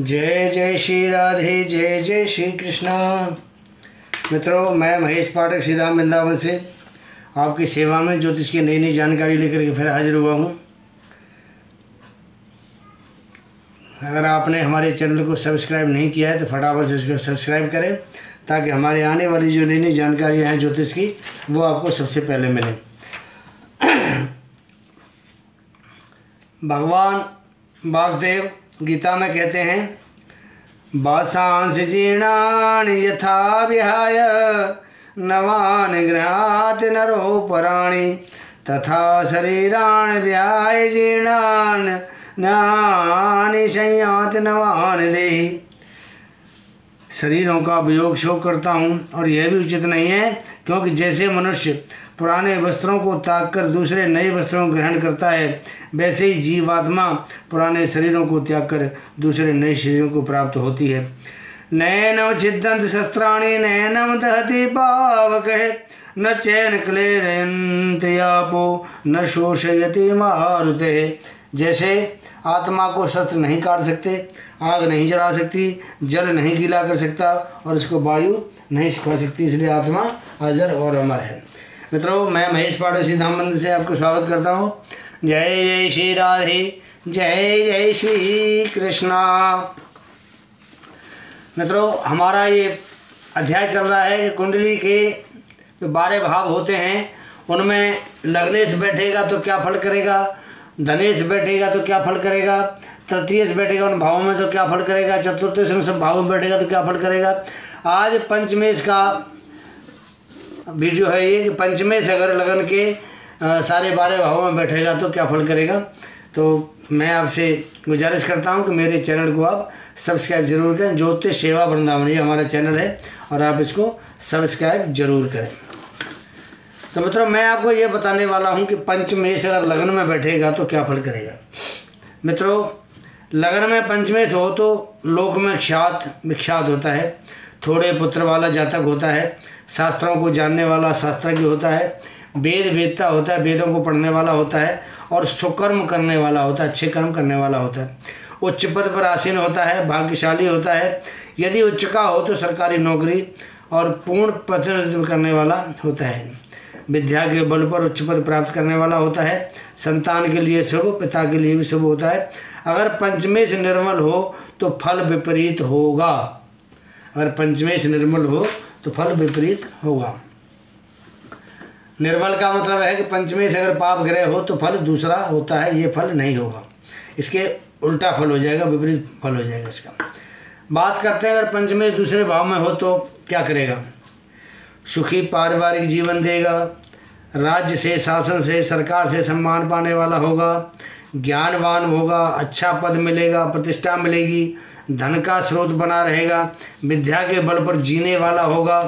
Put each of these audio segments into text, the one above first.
जय जय श्री राधे, जय जय श्री कृष्णा। मित्रों, मैं महेश पाठक सीधाम वृंदावन से आपकी सेवा में ज्योतिष की नई नई जानकारी लेकर के फिर हाजिर हुआ हूँ। अगर आपने हमारे चैनल को सब्सक्राइब नहीं किया है तो फटाफट से इसको सब्सक्राइब करें, ताकि हमारे आने वाली जो नई नई जानकारियाँ हैं ज्योतिष की, वो आपको सबसे पहले मिलें। भगवान वासुदेव गीता में कहते हैं, वासांस जीर्णानि यथा विहाय नवानि गृहाति नरो पराणि तथा शरीराणि विहाय जीर्णानि नानि संयाति नवानि देहि। शरीरों का वियोग शोक करता हूँ और यह भी उचित नहीं है, क्योंकि जैसे मनुष्य पुराने वस्त्रों को त्याग कर दूसरे नए वस्त्रों को ग्रहण करता है, वैसे ही जीवात्मा पुराने शरीरों को त्याग कर दूसरे नए शरीरों को प्राप्त होती है। नैनम छिदंत शस्त्राणि नैनम दहति पावकः न चैन क्लेदयन्त्यापो न शोषयति मारुतेः। जैसे आत्मा को शस्त्र नहीं काट सकते, आग नहीं जला सकती, जल नहीं गीला कर सकता और उसको वायु नहीं सुखा सकती, इसलिए आत्मा अजर और अमर है। मित्रों, मैं महेश पाठक सीधाम मंदिर से आपको स्वागत करता हूँ। जय जय श्री राधे, जय जय श्री कृष्णा। मित्रों, हमारा ये अध्याय चल रहा है कि कुंडली के जो 12 भाव होते हैं, उनमें लग्नेश बैठेगा तो क्या फल करेगा, धनेश बैठेगा तो क्या फल करेगा, तृतीयश बैठेगा उन भावों में तो क्या फल करेगा, चतुर्थेश में सब भावों में बैठेगा तो क्या फल करेगा। आज पंचमेश का वीडियो है ये कि पंचमेश अगर लगन के सारे 12 भावों में बैठेगा तो क्या फल करेगा। तो मैं आपसे गुजारिश करता हूं कि मेरे चैनल को आप सब्सक्राइब जरूर करें। ज्योतिष सेवा वृंदावन ये हमारा चैनल है और आप इसको सब्सक्राइब जरूर करें। तो मित्रों, मैं आपको ये बताने वाला हूं कि पंचमेश अगर लगन में बैठेगा तो क्या फल करेगा। मित्रों, लगन में पंचमेश हो तो लोक में विख्यात होता है, थोड़े पुत्र वाला जातक होता है, शास्त्रों को जानने वाला शास्त्रज्ञ होता है, वेद वेदता होता है, वेदों को पढ़ने वाला होता है और सुकर्म करने वाला होता है, अच्छे कर्म करने वाला होता है, उच्च पद पर आसीन होता है, भाग्यशाली होता है। यदि उच्च का हो तो सरकारी नौकरी और पूर्ण प्रतिनिधित्व करने वाला होता है, विद्या के बल पर उच्च पद प्राप्त करने वाला होता है, संतान के लिए शुभ, पिता के लिए भी शुभ होता है। अगर पंचमेश निर्मल हो तो फल विपरीत होगा। अगर पंचमेश निर्मल हो तो फल विपरीत होगा। निर्मल का मतलब है कि पंचमेश अगर पाप ग्रह हो तो फल दूसरा होता है, ये फल नहीं होगा, इसके उल्टा फल हो जाएगा, विपरीत फल हो जाएगा इसका। बात करते हैं अगर पंचमेश दूसरे भाव में हो तो क्या करेगा। सुखी पारिवारिक जीवन देगा, राज्य से, शासन से, सरकार से सम्मान पाने वाला होगा, ज्ञानवान होगा, अच्छा पद मिलेगा, प्रतिष्ठा मिलेगी, धन का स्रोत बना रहेगा, विद्या के बल पर जीने वाला होगा।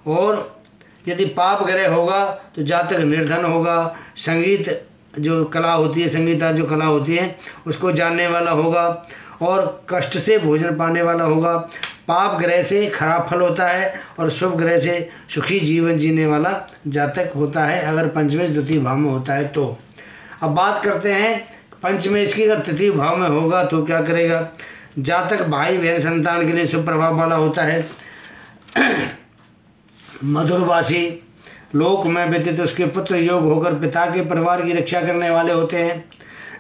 और यदि पाप ग्रह होगा तो जातक निर्धन होगा, संगीत जो कला होती है, संगीता जो कला होती है उसको जानने वाला होगा और कष्ट से भोजन पाने वाला होगा। पाप ग्रह से खराब फल होता है और शुभ ग्रह से सुखी जीवन जीने वाला जातक होता है, अगर पंचमेश द्वितीय भाव में होता है तो। अब बात करते हैं पंचमेश की अगर तृतीय भाव में होगा तो क्या करेगा। जातक भाई बहन संतान के लिए शुभ प्रभाव वाला होता है, मधुरभाषी, लोक में व्यतीत उसके पुत्र योग होकर पिता के परिवार की रक्षा करने वाले होते हैं।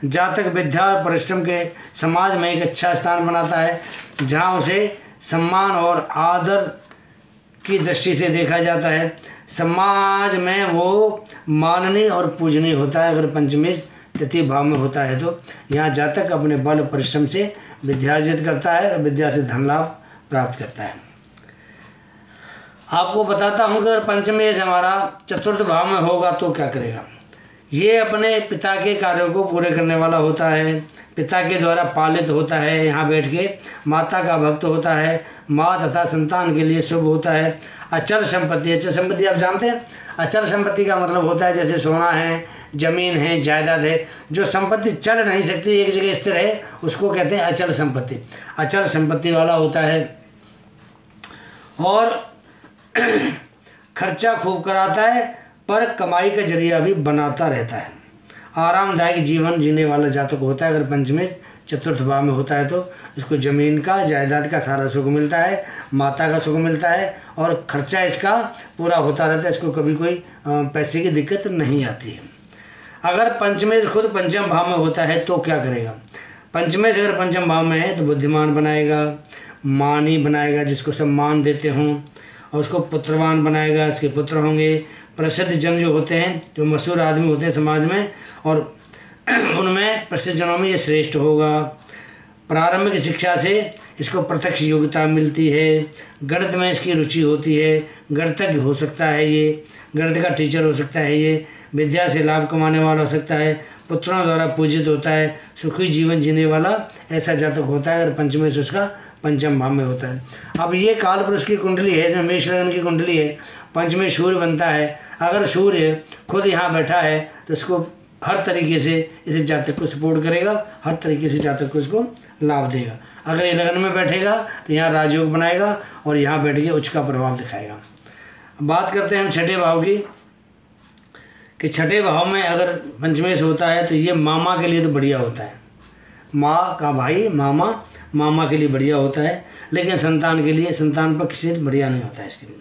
जातक विद्या और परिश्रम के समाज में एक अच्छा स्थान बनाता है, जहां उसे सम्मान और आदर की दृष्टि से देखा जाता है। समाज में वो माननीय और पूजनीय होता है। अगर पंचमेश तृतीय भाव में होता है तो यहाँ जातक अपने बल परिश्रम से विद्या अर्जित करता है और विद्या से धन लाभ प्राप्त करता है। आपको बताता हूँ कि अगर पंचमेश हमारा चतुर्थ भाव में होगा तो क्या करेगा। ये अपने पिता के कार्यों को पूरे करने वाला होता है, पिता के द्वारा पालित होता है, यहाँ बैठ के माता का भक्त होता है, माँ तथा संतान के लिए शुभ होता है। अचल संपत्ति, अचल संपत्ति आप जानते हैं, अचल संपत्ति का मतलब होता है जैसे सोना है, जमीन है, जायदाद है, जो संपत्ति चल नहीं सकती, एक जगह स्थिर है, उसको कहते हैं अचल संपत्ति। अचल संपत्ति वाला होता है और खर्चा खूब कराता है पर कमाई का जरिया भी बनाता रहता है। आरामदायक जीवन जीने वाला जातक होता है अगर पंचमेश चतुर्थ भाव में होता है तो इसको ज़मीन का, जायदाद का सारा सुख मिलता है, माता का सुख मिलता है और खर्चा इसका पूरा होता रहता है, इसको कभी कोई पैसे की दिक्कत नहीं आती है। अगर पंचमेश खुद पंचम भाव में होता है तो क्या करेगा? पंचमेश अगर पंचम भाव में है तो बुद्धिमान बनाएगा, मानी बनाएगा, जिसको सब मान देते हों, और उसको पुत्रवान बनाएगा, इसके पुत्र होंगे। प्रसिद्ध जन जो होते हैं, जो मशहूर आदमी होते हैं समाज में, और उनमें प्रसिद्ध जनों में ये श्रेष्ठ होगा। प्रारंभिक शिक्षा से इसको प्रत्यक्ष योग्यता मिलती है। गणित में इसकी रुचि होती है, गणितज्ञ हो सकता है ये, गणित का टीचर हो सकता है ये, विद्या से लाभ कमाने वाला हो सकता है, पुत्रों द्वारा पूजित होता है, सुखी जीवन जीने वाला ऐसा जातक होता है अगर पंचमेश उसका पंचम भाव में होता है। अब ये काल पुरुष की कुंडली है, इसमें मेष लग्न की कुंडली है, पंचमेश सूर्य बनता है। अगर सूर्य खुद यहाँ बैठा है तो इसको हर तरीके से इस जातक को सपोर्ट करेगा, हर तरीके से जातक को इसको लाभ देगा। अगर ये लग्न में बैठेगा तो यहाँ राजयोग बनाएगा और यहाँ बैठ के उच्च का प्रभाव दिखाएगा। बात करते हैं हम छठे भाव की, कि छठे भाव में अगर पंचमेश होता है तो ये मामा के लिए तो बढ़िया होता है, माँ का भाई मामा के लिए बढ़िया होता है, लेकिन संतान के लिए, संतान पक्ष से बढ़िया नहीं होता है इसके लिए।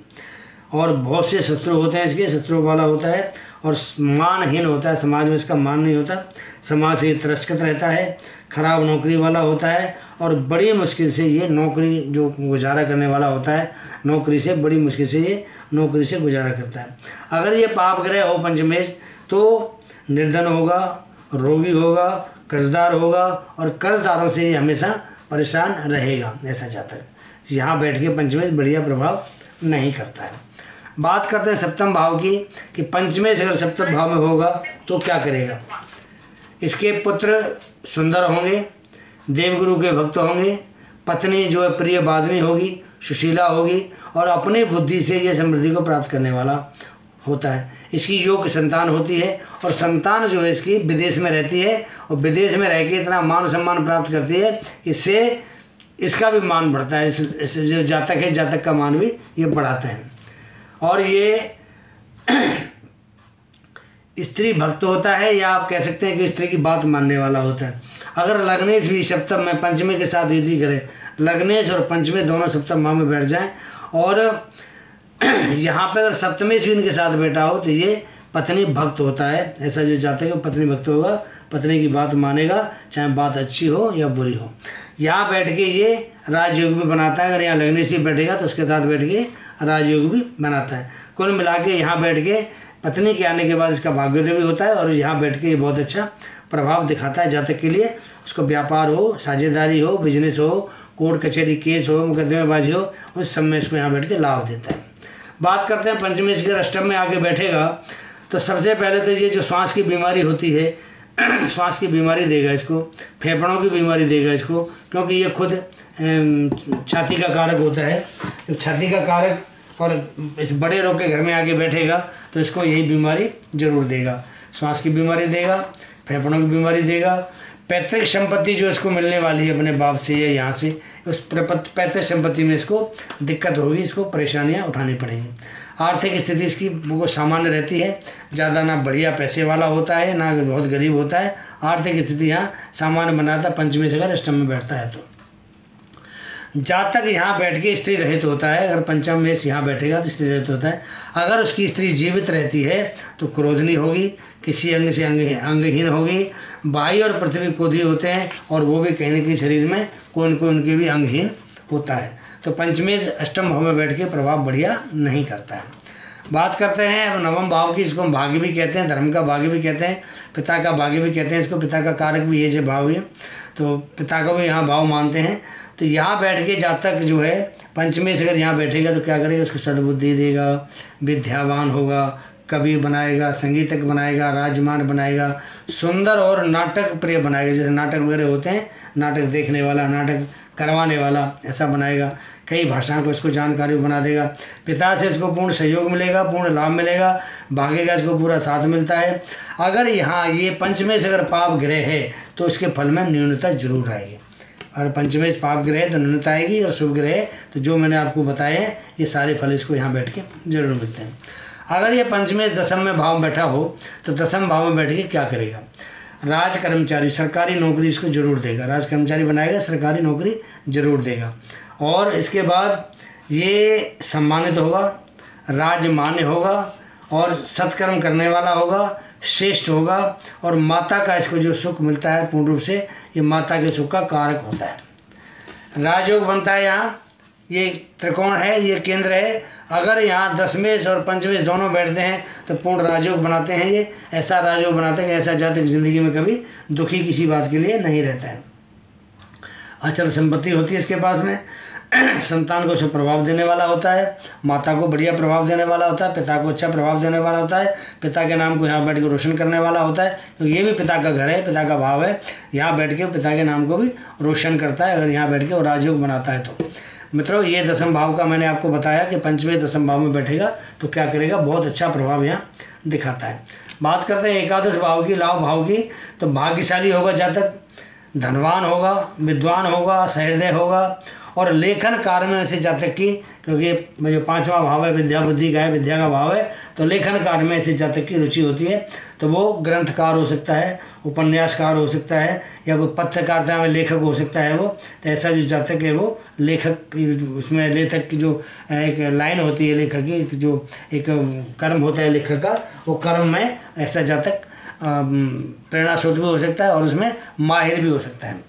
और बहुत से शत्रु होते हैं इसके, शत्रु वाला होता है और मानहीन होता है, समाज में इसका मान नहीं होता, समाज से तिरस्कृत रहता है, खराब नौकरी वाला होता है और बड़ी मुश्किल से ये नौकरी जो गुजारा करने वाला होता है, नौकरी से बड़ी मुश्किल से ये नौकरी से गुजारा करता है। अगर ये पाप ग्रह हो पंचमेश तो निर्धन होगा, रोगी होगा, कर्जदार होगा और कर्जदारों से ये हमेशा परेशान रहेगा। ऐसा जातक यहाँ बैठ के पंचमेश बढ़िया प्रभाव नहीं करता है। बात करते हैं सप्तम भाव की, कि पंचमेश अगर सप्तम भाव में होगा तो क्या करेगा? इसके पुत्र सुंदर होंगे, देवगुरु के भक्त होंगे, पत्नी जो है प्रिय बादनी होगी, सुशीला होगी और अपनी बुद्धि से ये समृद्धि को प्राप्त करने वाला होता है। इसकी योग्य संतान होती है और संतान जो है इसकी विदेश में रहती है और विदेश में रह के इतना मान सम्मान प्राप्त करती है, इससे इसका भी मान बढ़ता है। इस जो जातक है, जातक का मान भी ये बढ़ाते हैं। और ये स्त्री भक्त होता है, या आप कह सकते हैं कि स्त्री की बात मानने वाला होता है। अगर लग्नेश भी सप्तम में पंचमे के साथ युति करे, लग्नेश और पंचमे दोनों सप्तम भाव में बैठ जाएं और यहाँ पे अगर सप्तमेश भी इनके साथ बैठा हो तो ये पत्नी भक्त होता है। ऐसा जो जातक है पत्नी भक्त होगा, पत्नी की बात मानेगा, चाहे बात अच्छी हो या बुरी हो। यहाँ बैठ के ये राजयोग भी बनाता है। अगर यहाँ लग्नेश भी बैठेगा तो उसके साथ बैठ के राजयोग भी बनाता है। कुल मिला के यहाँ बैठ के पत्नी के आने के बाद इसका भाग्योदय भी होता है और यहाँ बैठ के ये बहुत अच्छा प्रभाव दिखाता है जातक के लिए। उसको व्यापार हो, साझेदारी हो, बिजनेस हो, कोर्ट कचहरी केस हो, मुकदमेबाजी हो, उस सब में इसको यहाँ बैठ के लाभ देता है। बात करते हैं पंचमेश के अष्टम में आके बैठेगा तो सबसे पहले तो ये जो श्वास की बीमारी होती है, श्वास की बीमारी देगा इसको, फेफड़ों की बीमारी देगा इसको, क्योंकि ये खुद छाती का कारक होता है। तो छाती का कारक और इस बड़े रोग के घर में आके बैठेगा तो इसको यही बीमारी जरूर देगा। श्वास की बीमारी देगा, फेफड़ों की बीमारी देगा, पैतृक संपत्ति जो इसको मिलने वाली है अपने बाप से या यहाँ से, उस पैतृक संपत्ति में इसको दिक्कत होगी, इसको परेशानियाँ उठानी पड़ेंगी। आर्थिक स्थिति इसकी वो सामान्य रहती है, ज़्यादा ना बढ़िया पैसे वाला होता है ना बहुत गरीब होता है। आर्थिक स्थिति यहाँ सामान्य बनाता है पंचमेश अगर अष्टम में बैठता है तो। जातक यहाँ बैठ के स्त्री रहित होता है। अगर पंचम मेष यहाँ बैठेगा तो स्त्री रहित होता है। अगर उसकी स्त्री जीवित रहती है तो क्रोधनी होगी, किसी अंग से अंगहीन होगी। वायु और पृथ्वी क्रोधी होते हैं और वो भी कहीं न कहीं शरीर में कोई न कोई उनके भी अंगहीन होता है। तो पंचमेश अष्टम भाव में बैठ के प्रभाव बढ़िया नहीं करता है। बात करते हैं अब नवम भाव की, इसको हम भाग्य भी कहते हैं, धर्म का भाग्य भी कहते हैं, पिता का भाग्य भी कहते हैं इसको। पिता का कारक भी ये जो भाव है तो पिता को भी यहाँ भाव मानते हैं। तो यहाँ बैठ के जातक जो है पंचमेश अगर यहाँ बैठेगा तो क्या करेगा, उसको सद्बुद्धि देगा, विद्यावान होगा, कवि बनाएगा, संगीतक बनाएगा, राजमान बनाएगा, सुंदर और नाटक प्रिय बनाएगा। जैसे नाटक वगैरह होते हैं, नाटक देखने वाला, नाटक करवाने वाला, ऐसा बनाएगा। कई भाषाओं को इसको जानकारी बना देगा। पिता से इसको पूर्ण सहयोग मिलेगा, पूर्ण लाभ मिलेगा, भाग्य का इसको पूरा साथ मिलता है। अगर यहाँ ये पंचमेश अगर पाप ग्रह है तो इसके फल में न्यूनता जरूर आएगी। अगर पंचमेश पाप ग्रह है तो न्यूनता आएगी, और शुभ ग्रह है तो जो मैंने आपको बताए हैं ये सारे फल इसको यहाँ बैठ के जरूर मिलते हैं। अगर ये पंचमेश दशम में भाव में बैठा हो तो दशम भाव में बैठ के क्या करेगा। राज कर्मचारी, सरकारी नौकरी इसको जरूर देगा, राज कर्मचारी बनाएगा, सरकारी नौकरी जरूर देगा। और इसके बाद ये सम्मानित होगा, राजमान्य होगा और सत्कर्म करने वाला होगा, श्रेष्ठ होगा और माता का इसको जो सुख मिलता है पूर्ण रूप से ये माता के सुख का कारक होता है। राजयोग बनता है यहाँ, ये त्रिकोण है, ये केंद्र है। अगर यहाँ दशमेश और पंचमेश दोनों बैठते हैं तो पूर्ण राजयोग बनाते हैं। ये ऐसा राजयोग बनाते हैं कि ऐसा जातक जिंदगी में कभी दुखी किसी बात के लिए नहीं रहता है। अचल संपत्ति होती है इसके पास में, संतान को उसे प्रभाव देने वाला होता है, माता को बढ़िया प्रभाव देने वाला होता है, पिता को अच्छा प्रभाव देने वाला होता है, पिता के नाम को यहाँ बैठ के रोशन करने वाला होता है, तो ये भी पिता का घर है, पिता का भाव है, यहाँ बैठ के पिता के नाम को भी रोशन करता है अगर यहाँ बैठ के वो राजयोग बनाता है तो। मित्रों, ये दसम भाव का मैंने आपको बताया कि पंचमें दसम भाव में बैठेगा तो क्या करेगा, बहुत अच्छा प्रभाव यहाँ दिखाता है। बात करते हैं एकादश भाव की, लाभ भाव की। तो भाग्यशाली होगा जातक, धनवान होगा, विद्वान होगा, सहृदय होगा और लेखन कार्य में ऐसे जातक की, क्योंकि जो पांचवा भाव है विद्या बुद्धि का है, विद्या का भाव है, तो लेखन कार्य में ऐसे जातक की रुचि होती है तो वो ग्रंथकार हो सकता है, उपन्यासकार हो सकता है या कोई पत्रकारिता में लेखक हो सकता है वो। तो ऐसा जो जातक है वो लेखक, उसमें लेखक की जो एक लाइन होती है, लेखक की जो एक कर्म होता है लेखक का, वो कर्म में ऐसा जातक प्रेरणा स्रोत भी हो सकता है और उसमें माहिर भी हो सकता है।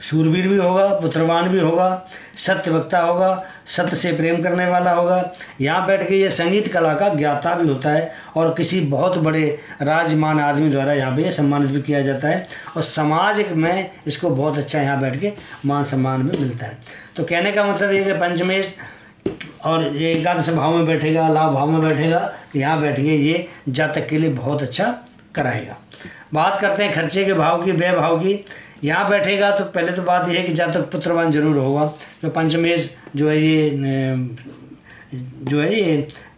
शूरवीर भी होगा, पुत्रवान भी होगा, सत्य वक्ता होगा, सत्य से प्रेम करने वाला होगा। यहाँ बैठ के ये संगीत कला का ज्ञाता भी होता है और किसी बहुत बड़े राजमान आदमी द्वारा यहाँ पे ये सम्मानित भी किया जाता है और समाज में इसको बहुत अच्छा यहाँ बैठ के मान सम्मान भी मिलता है। तो कहने का मतलब ये कि पंचमेश और ये एकादश भाव में बैठेगा, लाभ भाव में बैठेगा, यहाँ बैठ के ये जातक के लिए बहुत अच्छा कराएगा। बात करते हैं खर्चे के भाव की, व्यय भाव की। यहाँ बैठेगा तो पहले तो बात यह है कि जातक पुत्रवान जरूर होगा। तो पंचमेश जो है ये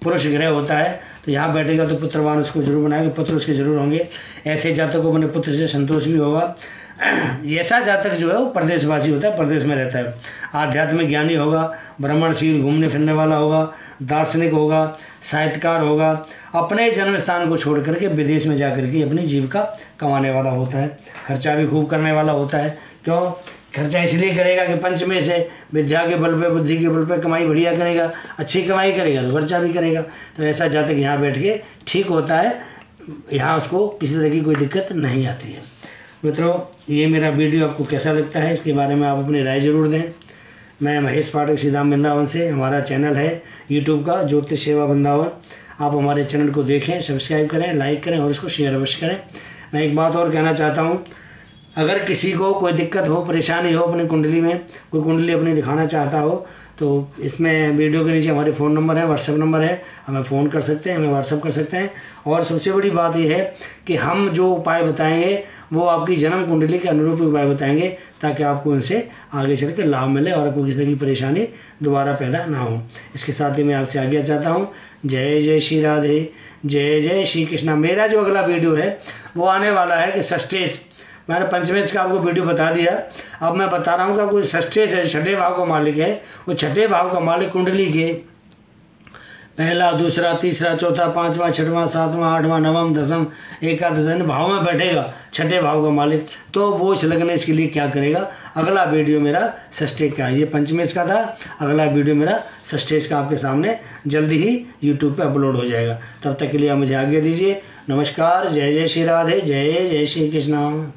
पुरुष ग्रह होता है, तो यहाँ बैठेगा तो पुत्रवान उसको जरूर बनाएगा, पुत्र उसके जरूर होंगे। ऐसे जातक को अपने पुत्र से संतोष भी होगा। ऐसा जातक जो है वो प्रदेशवासी होता है, प्रदेश में रहता है। आध्यात्मिक ज्ञानी होगा, भ्रमणशील, घूमने फिरने वाला होगा, दार्शनिक होगा, साहित्यकार होगा। अपने जन्म स्थान को छोड़ करके विदेश में जा करके अपनी जीविका कमाने वाला होता है। खर्चा भी खूब करने वाला होता है। क्यों खर्चा? इसलिए करेगा कि पंचमें से विद्या के बल पे, बुद्धि के बल पे कमाई बढ़िया करेगा, अच्छी कमाई करेगा तो खर्चा भी करेगा। तो ऐसा जातक यहाँ बैठ के ठीक होता है, यहाँ उसको किसी तरह की कोई दिक्कत नहीं आती है। मित्रों, ये मेरा वीडियो आपको कैसा लगता है इसके बारे में आप अपनी राय जरूर दें। मैं महेश पाठक सीधाम वृंदावन से, हमारा चैनल है यूट्यूब का ज्योतिष सेवा वृंदावन। आप हमारे चैनल को देखें, सब्सक्राइब करें, लाइक करें और उसको शेयर अवश्य करें। मैं एक बात और कहना चाहता हूँ, अगर किसी को कोई दिक्कत हो, परेशानी हो अपनी कुंडली में, कोई कुंडली अपनी दिखाना चाहता हो तो इसमें वीडियो के नीचे हमारे फ़ोन नंबर है, व्हाट्सएप नंबर है, हमें फ़ोन कर सकते हैं, हमें व्हाट्सएप कर सकते हैं। और सबसे बड़ी बात यह है कि हम जो उपाय बताएंगे वो आपकी जन्म कुंडली के अनुरूप उपाय बताएंगे ताकि आपको उनसे आगे चल कर लाभ मिले और आपको किसी तरह की परेशानी दोबारा पैदा ना हो। इसके साथ ही मैं आपसे आज्ञा चाहता हूँ। जय जय श्री राधे, जय जय श्री कृष्णा। मेरा जो अगला वीडियो है वो आने वाला है कि षष्ठेश। मैंने पंचमेश का आपको वीडियो बता दिया, अब मैं बता रहा हूँ कि आपको षष्ठेश है, छठे भाव का मालिक है। वो छठे भाव का मालिक कुंडली के पहला, दूसरा, तीसरा, चौथा, पांचवा, छठवां, सातवां, आठवां, नवम, दसम, एकादश भाव में बैठेगा छठे भाव का मालिक। तो वो इस लग्न इसके लिए क्या करेगा, अगला वीडियो मेरा षष्ठेश का है। ये पंचमेश का था, अगला वीडियो मेरा षष्ठेश का आपके सामने जल्दी ही यूट्यूब पे अपलोड हो जाएगा। तब तक के लिए आप मुझे आज्ञा दीजिए। नमस्कार, जय जय श्री राधे, जय जय श्री कृष्णा।